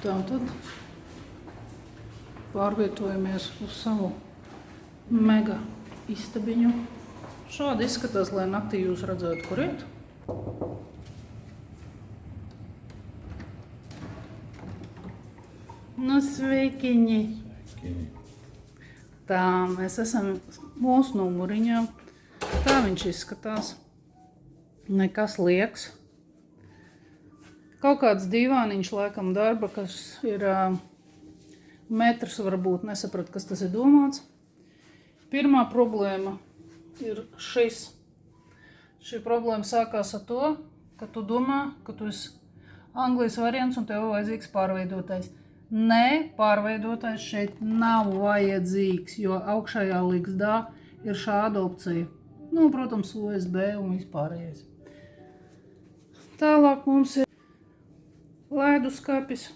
Tātad pārvietojamies uz savu mega istabiņu. Šādi izskatās, lai naktī jūs redzētu, kur iet. Nu, sveikiņi! Tā, mēs esam mūsu numuriņā. Tā viņš izskatās. Nekas lieks. Kaut kāds dīvāniņš laikam darba, kas ir metrs varbūt, nesapratu, kas tas ir domāts. Pirmā problēma ir šis. Šī problēma sākās ar to, ka tu domā, ka tu esi Anglijas variants un tev vajadzīgs pārveidotais. Nē, pārveidotais šeit nav vajadzīgs, jo augšējā ligzdā ir šāda opcija. Nu, protams, USB un vispārējais. Tālāk mums ir leduskapis.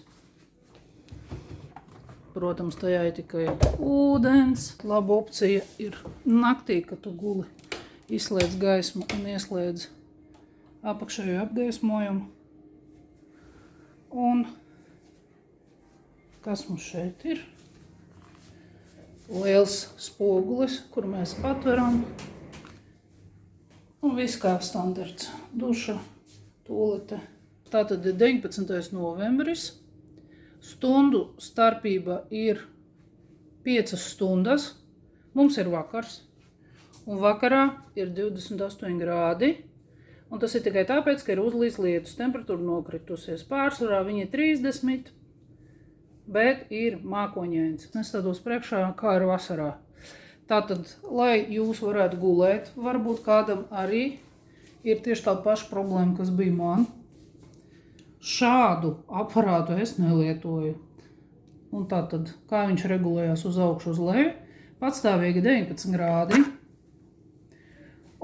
Protams, tajā ir tikai ūdens. Laba opcija ir naktī, kad tu guli, izslēdz gaismu un ieslēdz apakšējo apgaismojumu. Un kas mums šeit ir? Liels spogulis, kur mēs patveram. Un viss kā standarts. Duša, tūlete. Tātad ir 19. novembris. Stundu starpība ir 5 stundas. Mums ir vakars. Un vakarā ir 28 grādi. Un tas ir tikai tāpēc, ka ir uzlīs lietus. Temperatūra nokritusies. Pārsvarā viņa ir 30. Bet ir mākoņains. Nestādos priekšā, kā ir vasarā. Tātad, lai jūs varētu gulēt, varbūt kādam arī ir tieši tā paša problēma, kas bija man. Šādu aparātu es nelietoju. Un tātad, kā viņš regulējās uz augšu uz leju, patstāvīgi 19 grādi.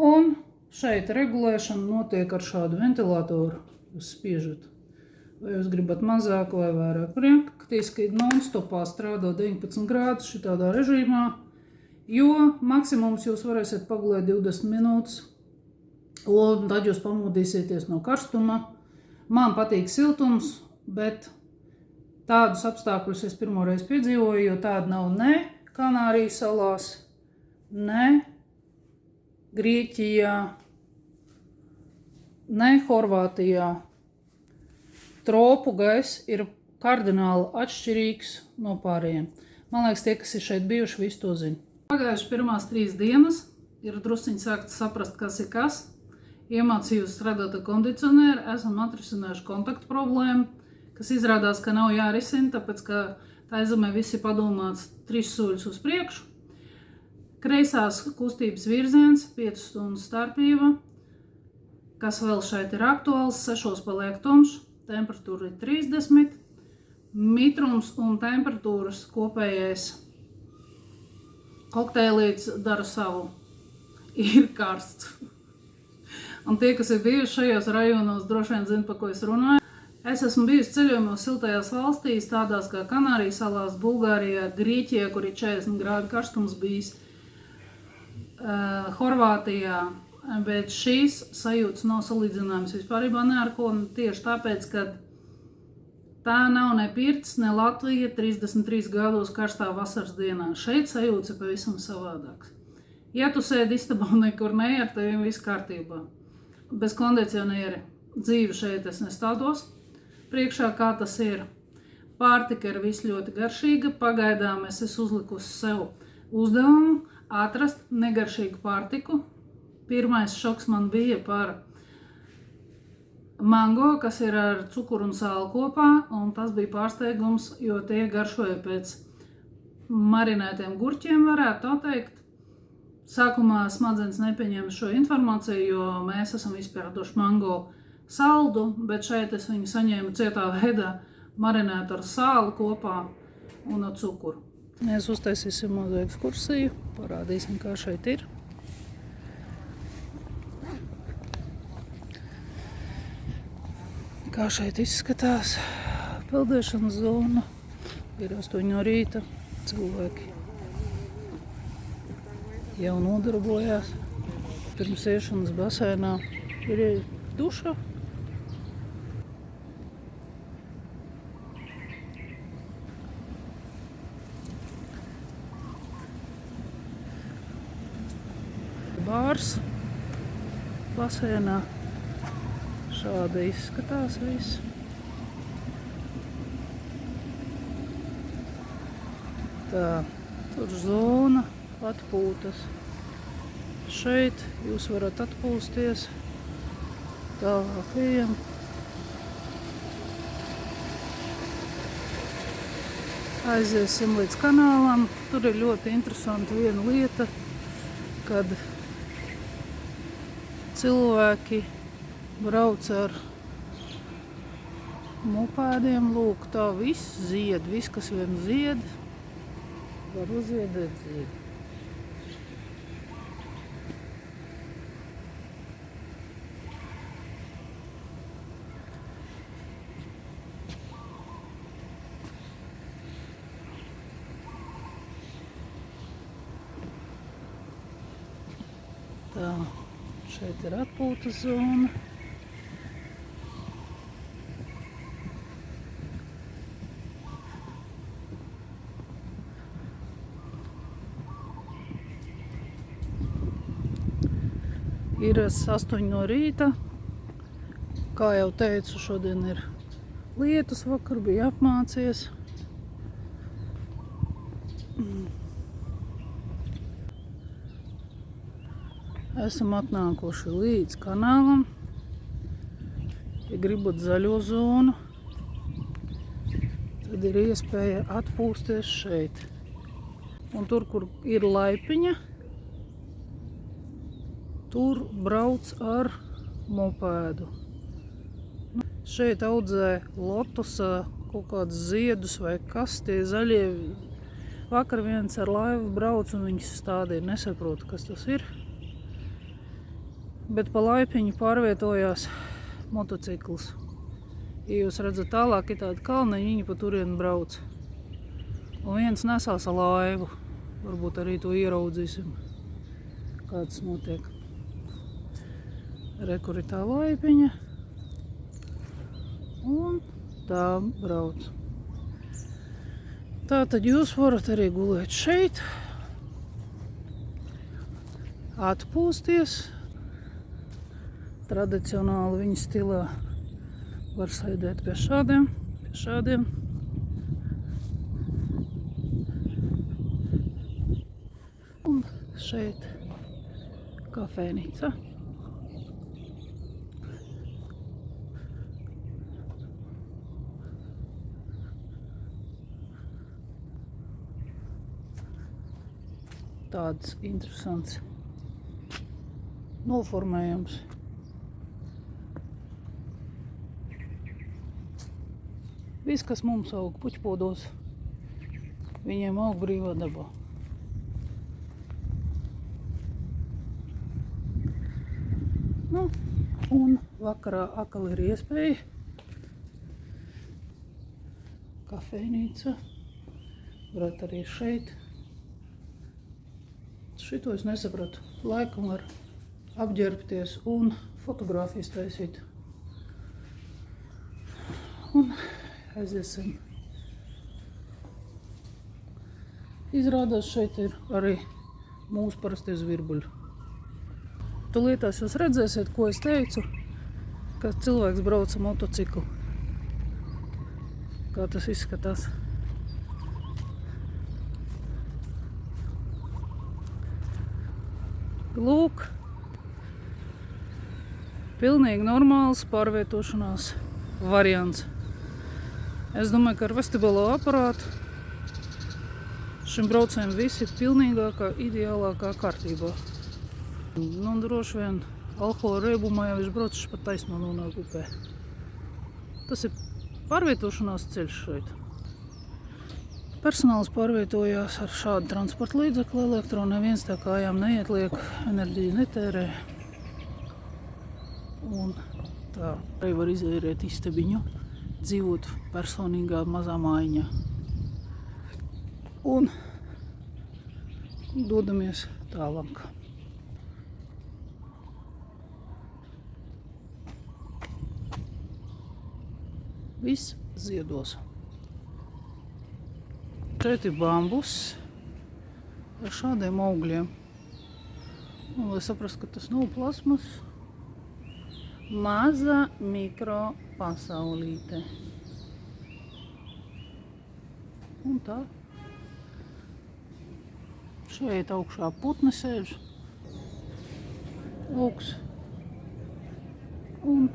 Un šeit regulēšana notiek ar šādu ventilatoru. Jūs spiežat. Vai jūs gribat mazāk vai vairāk. Praktiski non-stopā strādā 19 grādus šitādā režīmā, jo maksimums jūs varēsiet pagulēt 20 minūtes, un tad jūs pamodīsieties no karstuma. Man patīk siltums, bet tādus apstākļus es pirmoreiz piedzīvoju, jo tāda nav ne Kanārijas salās, ne Grieķijā, ne Horvātijā. Tropu gaiss ir kardināli atšķirīgs no pārējiem. Man liekas, tie, kas ir šeit bijuši, visi to zina. Pagājuši pirmās 3 dienas ir drusciņi sākt saprast, kas ir kas. Iemācījos strādāt ar kondicionēru, esam atrisinājuši kontaktu problēmu, kas izrādās, ka nav jārisina, tāpēc, ka tā aizemē viss ir padomāts 3 soļus uz priekšu. Kreisās kustības virziens, 5 stundu starpība, kas vēl šeit ir aktuāls, 6 paliek tumšs. Temperatūra ir 30, mitrums un temperatūras kopējais kokteilīts dara savu. Ir karsts. Un tie, kas ir bijuši šajos rajonos, droši vien zina, par ko es runāju. Es esmu bijusi ceļojumos siltajās valstīs, tādās kā Kanārijas salās, Bulgārijā, Grieķijā, kur ir 40 grādu karstums bijis, Horvātijā. Bet šīs sajūtas nav salīdzināmas vispārībā ne ar ko, tieši tāpēc, ka tā nav ne Pirts, ne Latvija 33 gados karstā vasaras dienā. Šeit sajūtas ir pavisam savādāks. Ja tu sēdi istabā un nekur ne, ar tevim viss kārtībā. Bez kondicionieri dzīvi šeit es nestādos. Priekšā kā tas ir. Pārtika ir viss ļoti garšīga. Pagaidām es esmu uzlikusi sev uzdevumu atrast negaršīgu pārtiku. Pirmais šoks man bija par mango, kas ir ar cukuru un sāli kopā, un tas bija pārsteigums, jo tie garšoja pēc marinētiem gurķiem, varētu tā teikt. Sākumā smadzenes nepieņēma šo informāciju, jo mēs esam izpērduši mango saldu, bet šeit es viņu saņēmu cietā veidā marinētu ar sāli kopā un ar cukuru. Mēs uztaisīsim mazu ekskursiju, parādīsim, kā šeit ir. Kā šeit izskatās peldēšanas zona. Ir 8 no rīta. Cilvēki jau nodarbojās. Pirms iešanas basēnā ir duša. bārs basēnā. Šādi izskatās viss. Tā, tur zona atpūtas. Šeit jūs varat atpūsties. Tālāk ejam. Aiziesim līdz kanālam. Tur ir ļoti interesanti viena lieta, kad cilvēki brauc ar mopēdiem. Lūk, tā viss zied, viss, kas vien zied, var uziedēt zied. Tā, šeit ir atpūtas zona. Ir 8 no rīta. Kā jau teicu, šodien ir lietus, vakar bija apmācies. Esam atnākuši līdz kanālam. Ja gribat zaļo zonu, tad ir iespēja atpūsties šeit. Un tur, kur ir laipiņa, tur brauc ar mopēdu. Šeit audzē lotusa kaut kādus ziedus vai kas tie zaļie. Vakar viens ar laivu brauc un viņus stādīja. Nesaprotu, kas tas ir. Bet pa laipiņu pārvietojās motocikls. Ja jūs redzat tālāk, ir tādi kalniņi, viņi pa turienu brauc. Un viens nesās ar laivu. Varbūt arī to ieraudzīsim, kāds notiek. Re, kur ir tā laipiņa. Un tā brauc. Tā tad jūs varat arī gulēt šeit. Atpūsties. Tradicionāli viņa stilā var sēdēt pie šādiem. Un šeit kafejnīca. Tāds interesants noformējums. Viss, kas mums aug puķpodos, viņiem aug brīvā dabā. Nu, un vakarā atkal ir iespēja. Kafejnīca. Varat arī šeit. Šito es nesapratu. Laikam var apģērbties un fotogrāfijas taisīt. Un aiziesim. Izrādās, šeit ir arī mūsu parastie zvirbuļi. Tūlītās jūs redzēsiet, ko es teicu, ka cilvēks brauc ar motociklu. Kā tas izskatās. Lūk, pilnīgi normāls pārvietošanās variants. Es domāju, ka ar vestibilo aparātu šim braucējiem viss ir pilnīgākā, ideālākā kārtībā. Nu, droši vien alkohola reibumā jau viņš braucis pat taisno nonāk upē. Tas ir pārvietošanās ceļš šeit. Personāls pārvietojās ar šādu transporta līdzekli elektro. Neviens tā kājām neietliek, enerģiju netērē. Un tā arī var izērēt istabiņu, dzīvot personīgā mazā mājiņā. Un dodamies tālāk. Viss ziedos. Šeit ir bambus ar šādiem augļiem. Un, lai saprastu, ka tas nav plasmas. Maza mikro pasaulīte. Un tā. Šeit augšā putni sēž. Augs. Un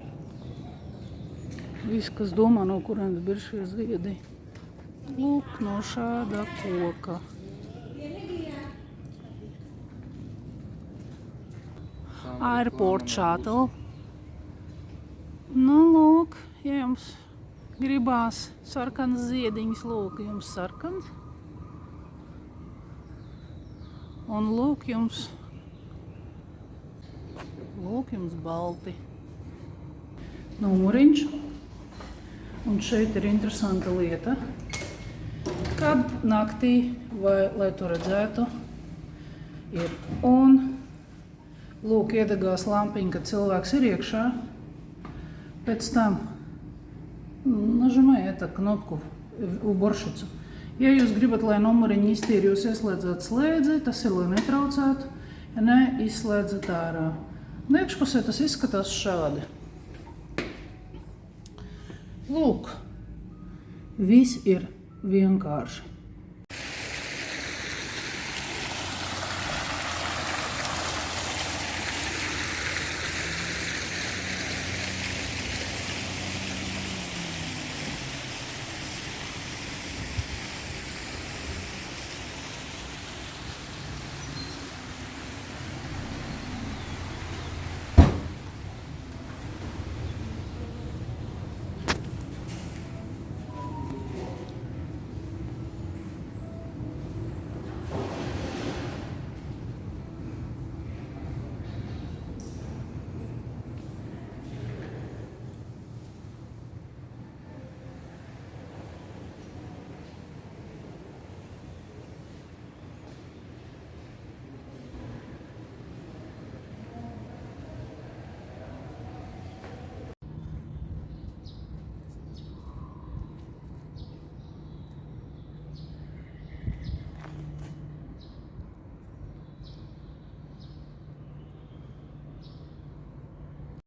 viss, kas domā, no kurienes ir šie ziedi. Lūk, no šāda koka. Airport shuttle. Nu, lūk, ja jums gribās sarkanas ziediņas, lūk, jums sarkans. Un lūk jums balti. Numuriņš. Un šeit ir interesanta lieta. Kad naktī, vai, lai to redzētu, ir. Un lūk, iedegās lampiņa, kad cilvēks ir iekšā. Pēc там нажимай эту кнопку уборщицу. Ja jūs gribat, lai numuriņi iztīri, jūs ieslēdzat slēdzi, tas ir, lai netraucētu. Ja ne, izslēdzat ārā. Un iekšpusē tas izskatās šādi. Lūk, viss ir vienkārši.